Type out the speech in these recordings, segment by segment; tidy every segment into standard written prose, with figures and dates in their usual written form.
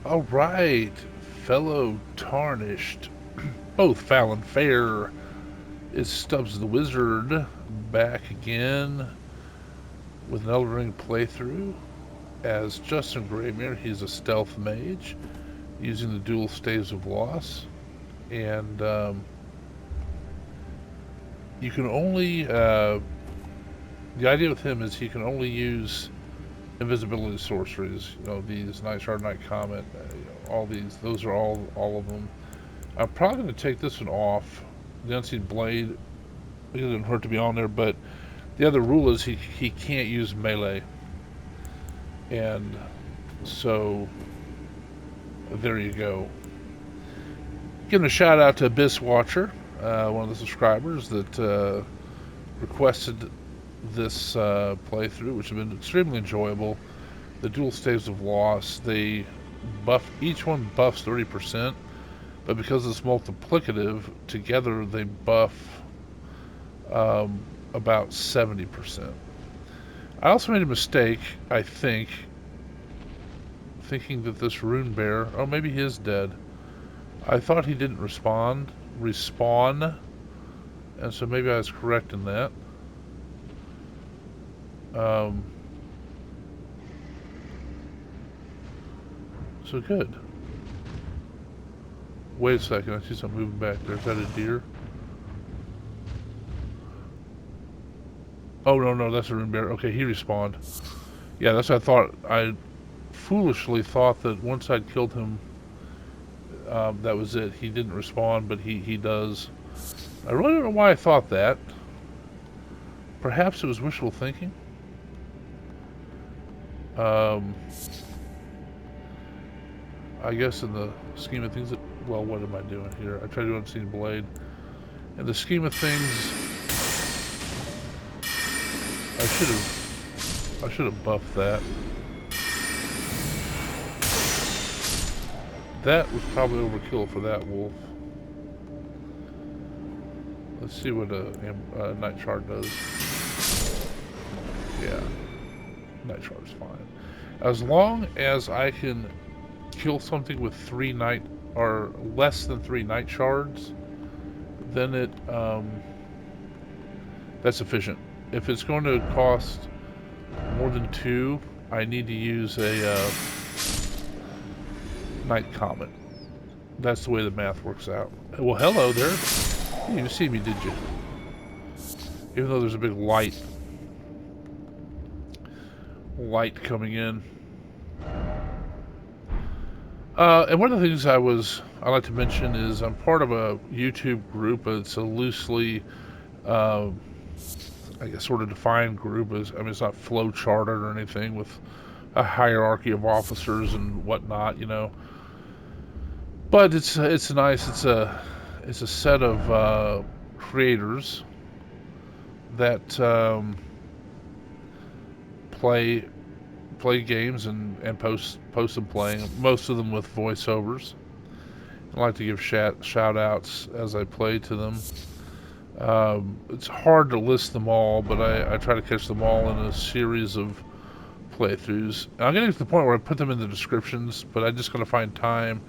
All right, fellow tarnished, both foul and fair. It's Stubbs the Wizard back again with an Elden Ring playthrough as Justin Graymere. He's a stealth mage using the dual staves of loss, and you can only the idea with him is he can only use invisibility sorceries. You know, these Night Shard, Night Comet, all these. Those are all of them. I'm probably going to take this one off. The Unseen Blade, it doesn't hurt to be on there, but the other rule is he can't use melee. And so, there you go. Giving a shout out to Abyss Watcher, one of the subscribers that requested this playthrough, which has been extremely enjoyable. The dual staves of loss, they buff, each one buffs 30%, but because it's multiplicative, together they buff about 70%. I also made a mistake, I think, thinking that this rune bear, oh, maybe he is dead. I thought he didn't respawn, and so maybe I was correct in that. So good. Wait a second, I see something moving back there. Is that a deer? Oh, no, that's a rune bear. Okay, he respawned. Yeah, that's what I thought. I foolishly thought that once I'd killed him, that was it. He didn't respawn, but he does. I really don't know why I thought that. Perhaps it was wishful thinking. I guess in the scheme of things, well, what am I doing here? I tried to do Unseen Blade. In the scheme of things, I should have buffed that. That was probably overkill for that wolf. Let's see what a Night Shard does. Yeah, Night Shard's fine. As long as I can kill something with 3 night or less than 3 Night Shards, then that's sufficient. If it's going to cost more than 2, I need to use a Night Comet. That's the way the math works out. Well, hello there. You didn't even see me, did you? Even though there's a big light coming in. And one of the things I like to mention is I'm part of a YouTube group. It's a loosely, I guess, sort of defined group. It's not flow charted or anything with a hierarchy of officers and whatnot, you know. But it's nice. It's a set of creators that play games and post them playing. Most of them with voiceovers. I like to give shout outs as I play to them. It's hard to list them all, but I try to catch them all in a series of playthroughs. I'm getting to the point where I put them in the descriptions, but I just gotta find time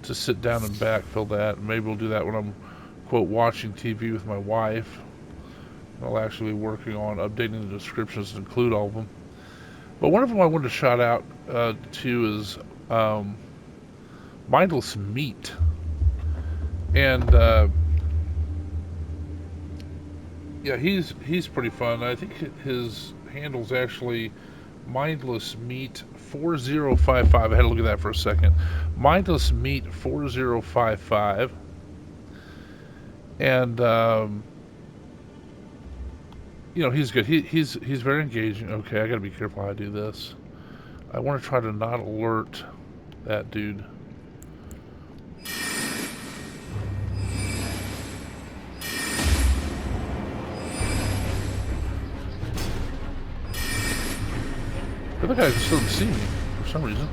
to sit down and backfill that. And maybe we'll do that when I'm, quote, watching TV with my wife. I'll actually be working on updating the descriptions to include all of them. But one of them I wanted to shout out to is Mindless Meat. And yeah, he's pretty fun. I think his handle's actually Mindless Meat 4055. I had to look at that for a second. Mindless Meat 4055. And you know, he's good. He's very engaging. Okay, I gotta be careful how I do this. I want to try to not alert that dude. The other guy still didn't see me for some reason.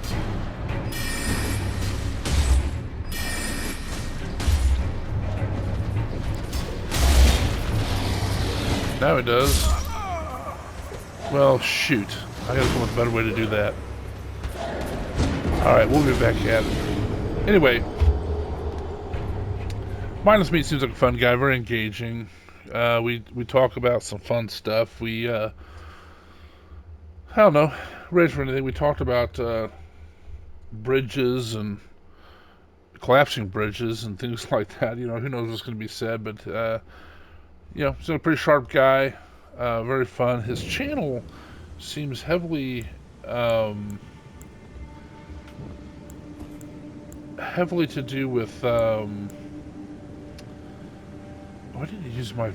Now it does. Well, shoot. I gotta come up with a better way to do that. Alright, we'll get back at it. Anyway, Mindless Meat seems like a fun guy, very engaging. We talk about some fun stuff. I don't know, ready for anything. We talked about bridges and collapsing bridges and things like that. You know, who knows what's going to be said, but you know, he's a pretty sharp guy, very fun. His channel seems heavily to do with why did he use my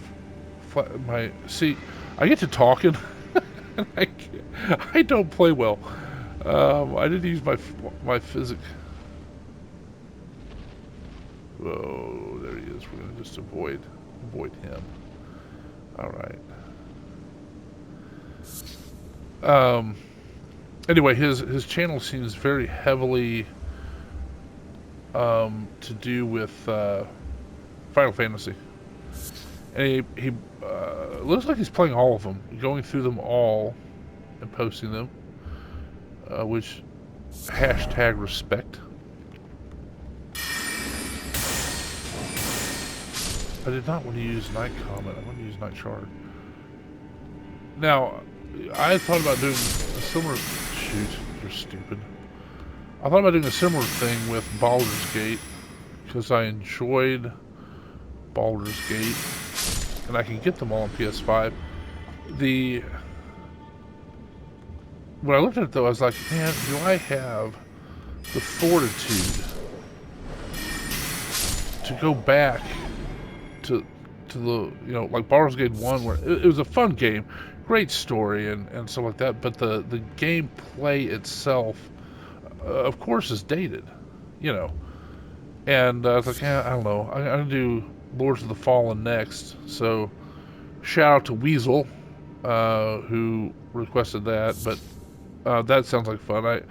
see, I get to talking and I don't play well. I didn't use my physics. Oh, there he is. We're gonna just avoid him. All right. Anyway, his channel seems very heavily to do with Final Fantasy, and he looks like he's playing all of them, going through them all and posting them, which hashtag respect. I did not want to use Night Comet. I want to use Night Shard. Now, I thought about doing a similar... Shoot, you're stupid. I thought about doing a similar thing with Baldur's Gate, because I enjoyed Baldur's Gate, and I can get them all on PS5. When I looked at it, though, I was like, man, do I have the fortitude to go back to the, you know, like Baldur's Gate 1, where it was a fun game, great story and stuff like that, but the gameplay itself, of course, is dated, you know. And I was like, yeah, I don't know, I'm gonna do Lords of the Fallen next. So shout out to Weasel, who requested that, but that sounds like fun. I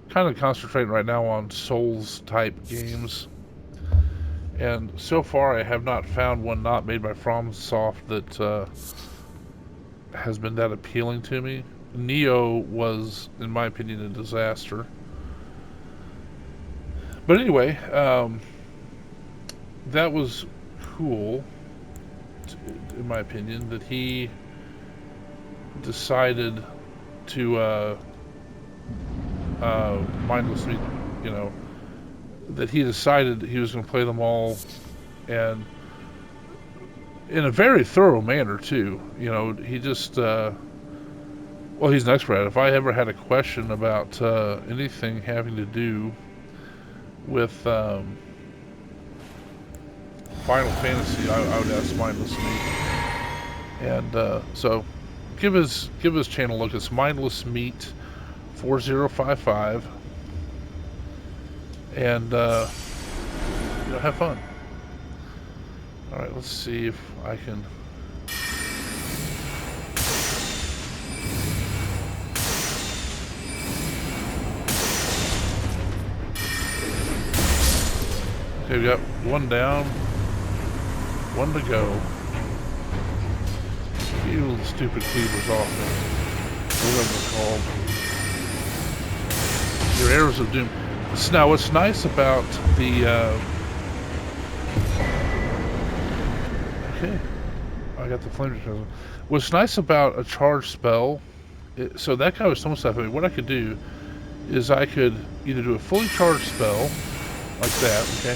kind of concentrating right now on Souls type games. And so far, I have not found one not made by FromSoft that has been that appealing to me. Neo was, in my opinion, a disaster. But anyway, that was cool, in my opinion, that he decided to Mindless Meat, you know, that he decided he was going to play them all, and in a very thorough manner too. You know, he just well, he's an expert at it. If I ever had a question about anything having to do with Final Fantasy, I would ask Mindless Meat. And so give his channel a look. It's Mindless Meat 4055. And you know, have fun. All right, let's see if I can. Okay, we got one down, one to go. You little stupid cleavers off me, whatever they're called. Your arrows of doom. Now, what's nice about the okay, I got the flame detector. What's nice about a charged spell, so that guy was so much stuff. I mean, what I could do is I could either do a fully charged spell like that, okay,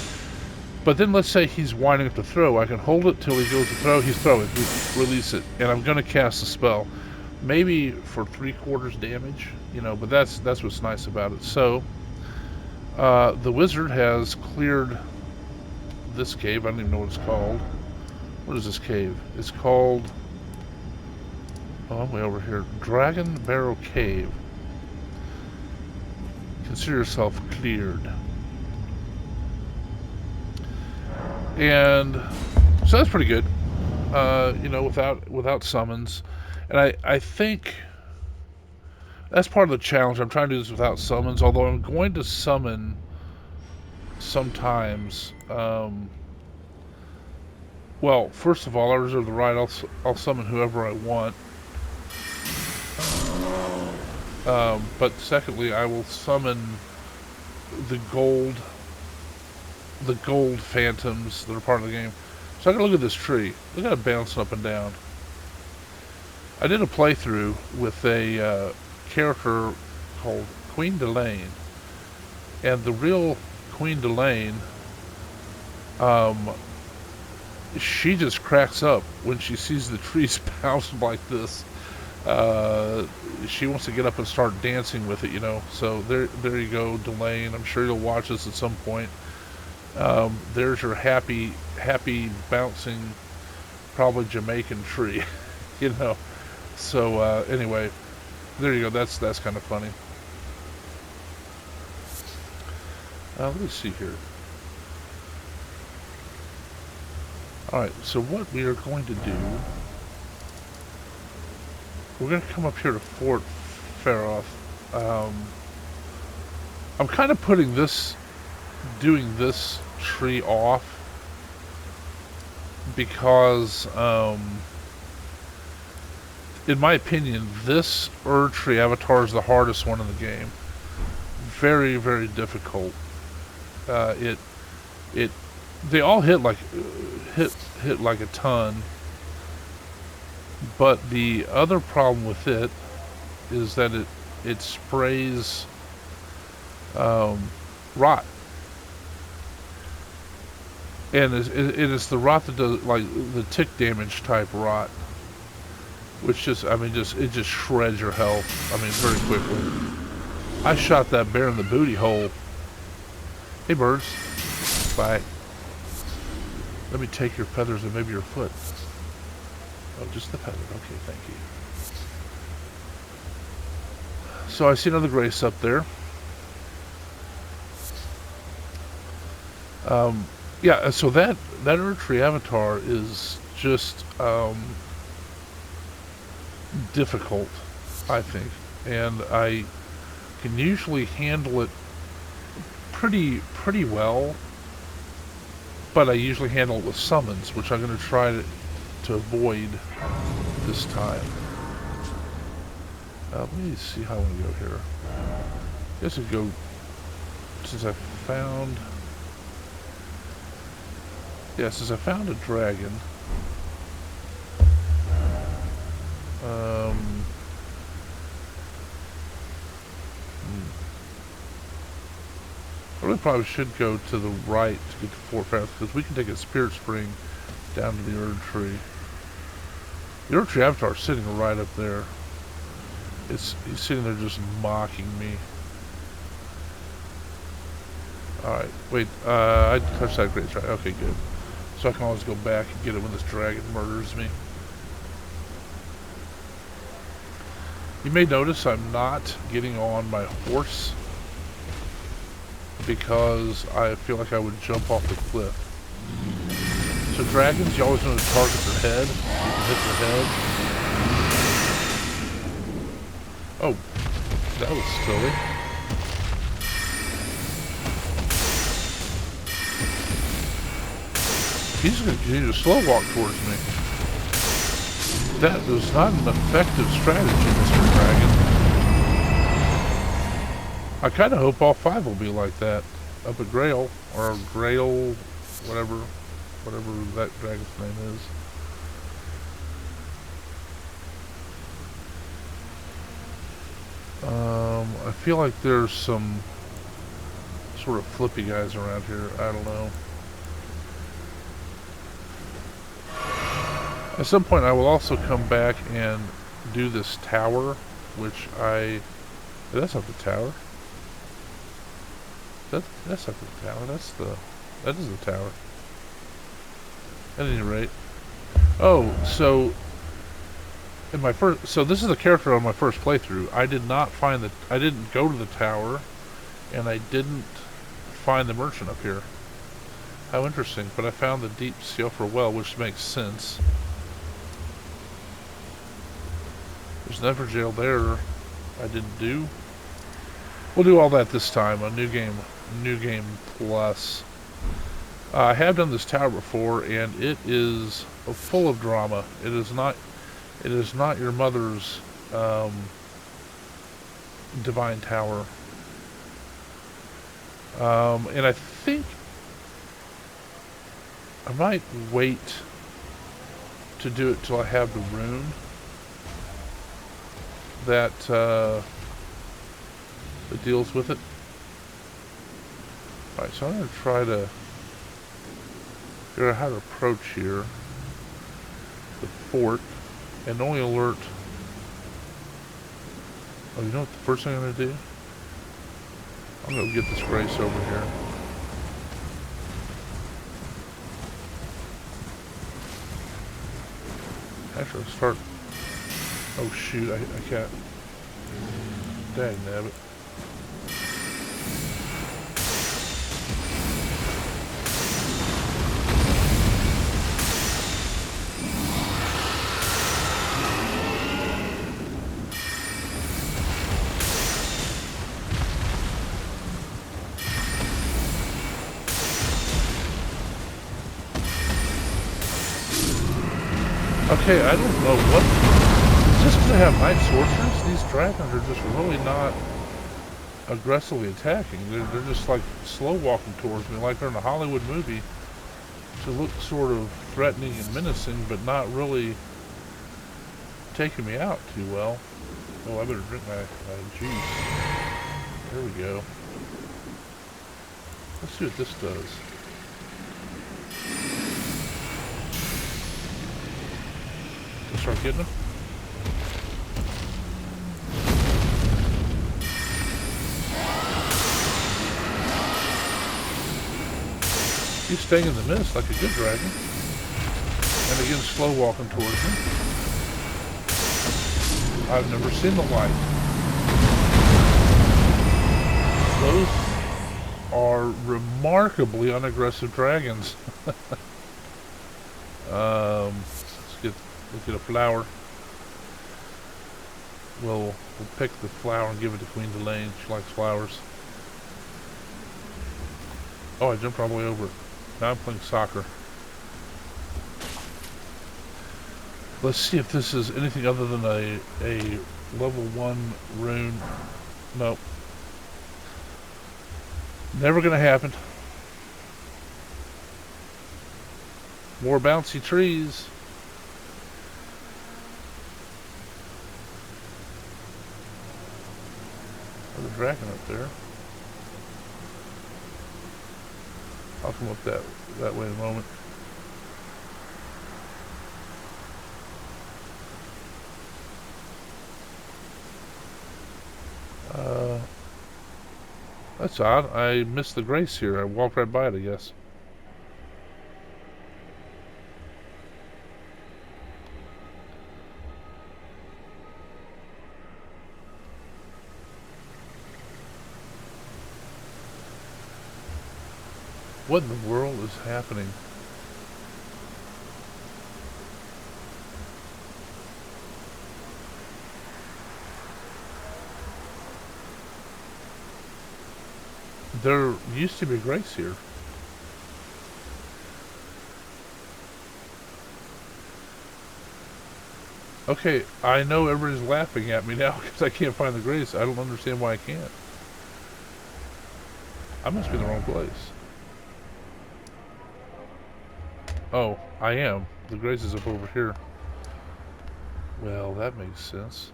but then let's say he's winding up to throw. I can hold it till he goes to throw. He's throwing, release it, and I'm going to cast the spell, maybe for 3/4 damage, you know. But that's what's nice about it. So. The wizard has cleared this cave. I don't even know what it's called. What is this cave? It's called... oh, I'm way over here. Dragonbarrow Cave. Consider yourself cleared. And so that's pretty good. You know, without summons. And I think... that's part of the challenge. I'm trying to do this without summons, although I'm going to summon sometimes. Well, first of all, I reserve the right. I'll summon whoever I want. But secondly, I will summon the gold phantoms that are part of the game. So I can look at this tree. Look at it bouncing up and down. I did a playthrough with a character called Queen Delane, and the real Queen Delane, she just cracks up when she sees the trees bouncing like this. She wants to get up and start dancing with it, you know. So there you go, Delane. I'm sure you'll watch this at some point. There's your happy bouncing, probably Jamaican tree, you know. So anyway, there you go. That's kind of funny. Let me see here. All right. So what we are going to do? We're going to come up here to Fort Faroth. I'm kind of doing this tree off because, in my opinion, this Erd tree avatar is the hardest one in the game. Very, very difficult. They all hit like a ton. But the other problem with it is that it sprays rot, and it's the rot that does, like, the tick damage type rot, which just it just shreds your health. I mean, very quickly. I shot that bear in the booty hole. Hey birds, bye. Let me take your feathers and maybe your foot. Oh, just the feather. Okay, thank you. So I see another grace up there. Yeah, so that Erd tree avatar is just difficult, I think, and I can usually handle it pretty well, but I usually handle it with summons, which I'm going to try to avoid this time. Let me see how I want to go here. I guess I'd go, since I found a dragon. I really probably should go to the right to get to Fort Faroth, because we can take a spirit spring down to the Erd tree. The Erd tree avatar is sitting right up there. He's sitting there just mocking me. Alright, wait, I touched that great strike. Okay, good. So I can always go back and get it when this dragon murders me. You may notice I'm not getting on my horse because I feel like I would jump off the cliff. So dragons, you always want to target their head. You can hit their head. Oh, that was silly. He's going to continue to slow walk towards me. That was not an effective strategy, Mr. Dragon. I kind of hope all 5 will be like that up at Grail, or Grail, whatever that dragon's name is. I feel like there's some sort of flippy guys around here. I don't know. At some point I will also come back and do this tower, which that's not the tower. That's not the tower. That is the tower. At any rate. Oh, so this is the character on my first playthrough. I didn't go to the tower, and I didn't find the merchant up here. How interesting. But I found the deep Siofra well, which makes sense. There's never jail there. I didn't do. We'll do all that this time. A new game plus. I have done this tower before, and it is full of drama. It is not your mother's divine tower. And I think I might wait to do it till I have the rune that deals with it. Alright, so I'm going to try to figure out how to approach here. The fort. And only alert... Oh, you know what the first thing I'm going to do? I'm going to get this Grace over here. Actually, I'll start... Oh shoot, I can't... Dang nabbit. Okay, I don't know what... Just because I have night sorcerers, these dragons are just really not aggressively attacking. They're just like slow walking towards me, like they're in a Hollywood movie, to look sort of threatening and menacing, but not really taking me out too well. Oh, I better drink my juice. There we go. Let's see what this does. Start getting them. He's staying in the mist like a good dragon. And again, slow walking towards me. I've never seen the like. Those are remarkably unaggressive dragons. Let's get a flower. We'll pick the flower and give it to Queen Delane. She likes flowers. Oh, I jumped all the way over it. Now I'm playing soccer. Let's see if this is anything other than a level 1 rune. Nope. Never gonna happen. More bouncy trees. There's a dragon up there. I'll come up that way in a moment. That's odd. I missed the Grace here. I walked right by it, I guess. What in the world is happening? There used to be Grace here. Okay, I know everybody's laughing at me now because I can't find the Grace. I don't understand why I can't. I must be in the wrong place. Oh, I am. The Grace is up over here. Well, that makes sense.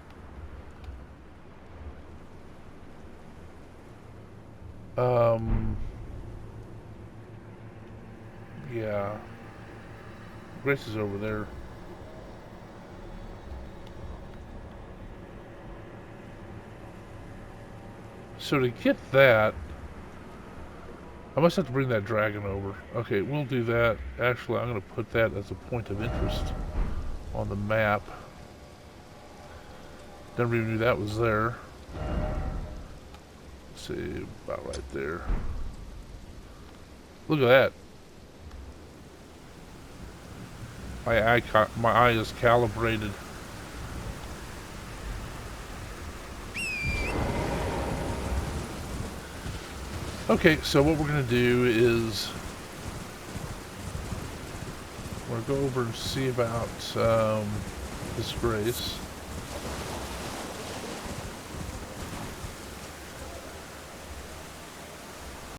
Yeah. Grace is over there. So to get that, I must have to bring that dragon over. Okay, we'll do that. Actually, I'm going to put that as a point of interest on the map. Never even knew that was there. Let's see, about right there. Look at that. My eye is calibrated. Okay, so what we're going to do is we're going to go over and see about this Grace.